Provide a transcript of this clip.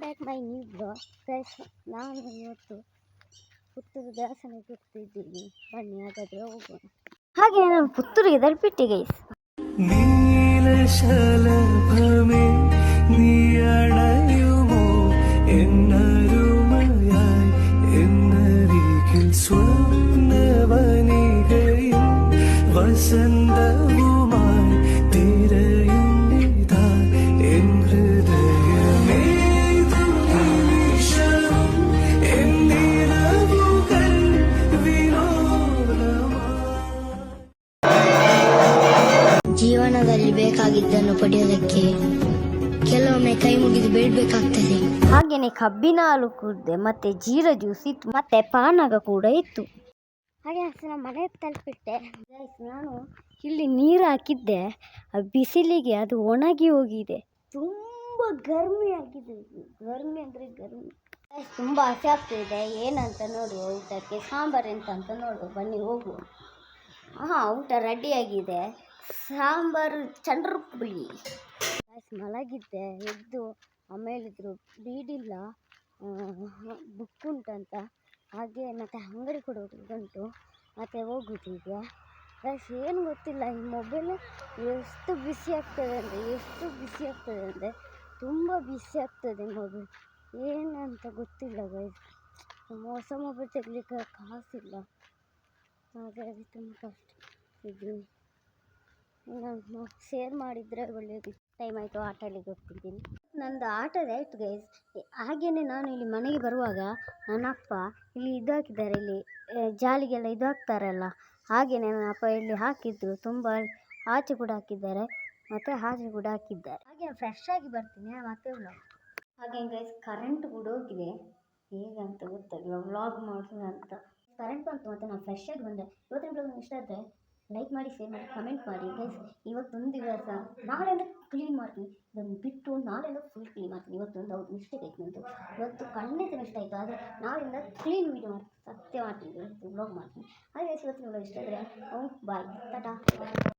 Back my new blog guys. ನಾನು ಇವತ್ತು ಪುತ್ತೂರು ದೇವಸ್ಥಾನಕ್ಕೆ ಹೋಗ್ತಿದ್ದೀನಿ, ಬನ್ನಿ ಹಾಗಾದರೆ ಹೋಗೋಣ. ಹಾಗೆ ನಾನು ಪುತ್ತೂರಿಗೆ ತಲುಪಿಟ್ಟೆ ಗೈಸ್. നീലശലഭമേ നീയണയുമോ എന്നരുമയായി എന്നരികിൽ സ്വപ്നവനികയും വസന്തവുമായി തിരയുന്നിതാ എൻ ഹൃദയമേതു നിമിഷവും എന്നിരവുകൾ വിനോദമായി. ಜೀವನದಲ್ಲಿ ಬೇಕಾಗಿದ್ದನ್ನು ಪಡೆಯೋದಕ್ಕೆ ಕೆಲವೊಮ್ಮೆ ಕೈ ಮುಗಿದು ಬೇಡಬೇಕಾಗ್ತದೆ. ಹಾಗೆಯೇ ಕಬ್ಬಿನ ಹಾಲು ಕುಡಿದೆ, ಮತ್ತೆ ಜೀರಾ ಜ್ಯೂಸ್ ಇತ್ತು, ಮತ್ತೆ ಪಾನಕ ಕೂಡ ಇತ್ತು. ಹಾಗೆ ನಾನು ಮನೆ ತಲುಪಿಟ್ಟೆ ಗೈಸ್. ನಾನು ಇಲ್ಲಿ ನೀರು ಹಾಕಿದ್ದೆ, ಬಿಸಿಲಿಗೆ ಅದು ಒಣಗಿ ಹೋಗಿದೆ. ತುಂಬ ಗರ್ಮಿ ಆಗಿದೆ, ಗರ್ಮಿ ಅಂದರೆ ಗರ್ಮಿ ಗೈಸ್. ತುಂಬ ಹಸಿ ಆಗ್ತಿದೆ. ಏನಂತ ನೋಡುವ ಊಟಕ್ಕೆ, ಸಾಂಬಾರು ಎಂತ ನೋಡುವ, ಬನ್ನಿ ಹೋಗುವ. ಹಾಂ, ಊಟ ರೆಡಿಯಾಗಿದೆ. ಸಾಂಬಾರು ಚಂದ್ರಪುಳಿ ಗೈಸ್. ಮಲಗಿದ್ದೆ, ಎದ್ದು ಆಮೇಲಿದ್ರು ಬೀಡಿಲ್ಲ, ಬುಕ್ ಉಂಟಂತ, ಹಾಗೆ ಮತ್ತು ಅಂಗಡಿ ಕೂಡ ಉಂಟು, ಮತ್ತು ಹೋಗುದು ಈಗ ಗೈಸ್. ಏನು ಗೊತ್ತಿಲ್ಲ, ಈ ಮೊಬೈಲ್ ಎಷ್ಟು ಬಿಸಿ ಆಗ್ತದೆ ಅಂದರೆ ತುಂಬ ಬಿಸಿ ಆಗ್ತದೆ ಮೊಬೈಲ್. ಏನಂತ ಗೊತ್ತಿಲ್ಲ ಗೈಸ್. ಹೊಸ ಮೊಬೈಲ್ ತೆಗಲಿಕ್ಕೆ ಕಾಸಿಲ್ಲ, ಹಾಗಾಗಿ ತುಂಬ ಕಷ್ಟ ಇದ್ದೀನಿ. ನಾನು ಶೇರ್ ಮಾಡಿದರೆ ಒಳ್ಳೆಯದು. ಟೈಮ್ ಆಯಿತು, ಆಟ ಆಡಲಿಕ್ಕೆ ಹೋಗ್ತಿದ್ದೀನಿ. ನಂದು ಆಟದ ಆಯಿತು ಗೈಸ್. ಹಾಗೆಯೇ ನಾನು ಇಲ್ಲಿ ಮನೆಗೆ ಬರುವಾಗ ನನ್ನ ಅಪ್ಪ ಇಲ್ಲಿ ಇದು ಹಾಕಿದ್ದಾರೆ, ಇಲ್ಲಿ ಜಾಲಿಗೆಲ್ಲ ಇದು ಹಾಕ್ತಾರಲ್ಲ, ಹಾಗೆಯೇ ನನ್ನ ಅಪ್ಪ ಇಲ್ಲಿ ಹಾಕಿದ್ರು. ತುಂಬ ಆಚೆ ಕೂಡ ಹಾಕಿದ್ದಾರೆ, ಮತ್ತು ಆಚೆ ಕೂಡ ಹಾಕಿದ್ದಾರೆ. ಹಾಗೆ ಫ್ರೆಶ್ ಆಗಿ ಬರ್ತೀನಿ, ಮತ್ತೆ ವ್ಲಾಗ್. ಹಾಗೆ ಗೈಸ್, ಕರೆಂಟ್ ಕೂಡ ಹೋಗಿದೆ, ಹೇಗಂತ ಗೊತ್ತಾಗಿಲ್ಲ ವ್ಲಾಗ್ ಮಾಡೋದು ಅಂತ. ಕರೆಂಟ್ ಬಂತು, ಮತ್ತು ನಾನು ಫ್ರೆಶ್ ಆಗಿ ಬಂದೆ. ಇವತ್ತಿನ ಬ್ಲಾಗ್ ಇಷ್ಟ ಆದರೆ ಲೈಕ್ ಮಾಡಿ, ಶೇರ್ ಮಾಡಿ, ಕಮೆಂಟ್ ಮಾಡಿ ಗೈಸ್. ಇವತ್ತೊಂದು ದಿವಸ, ನಾಳೆಲ್ಲ ಕ್ಲೀನ್ ಮಾಡ್ತೀನಿ, ಇದನ್ನು ಬಿಟ್ಟು ನಾಳೆಲ್ಲ ಫುಲ್ ಕ್ಲೀನ್ ಮಾಡ್ತೀನಿ. ಇವತ್ತೊಂದು ಹೌದು ಮಿಸ್ಟೇಕ್ ಆಯ್ತು ನಂದು, ಇವತ್ತು ಖಂಡಿತ ಮಿಸ್ಟೇಕ್ ಆಯಿತು. ಆದರೆ ನಾಳೆಯಿಂದ ಕ್ಲೀನ್ ವೀಡಿಯೋ ಮಾಡ್ತೀನಿ, ಸತ್ಯ ಮಾಡ್ತೀನಿ, ಇವತ್ತು ಬ್ಲಾಗ್ ಮಾಡ್ತೀನಿ. ಹಾಗೆ ಇವತ್ತಿನ ಬ್ಲಾಗ್ ಇಷ್ಟ ಆದರೆ ಬಾಯ್, ಟಾಟಾ.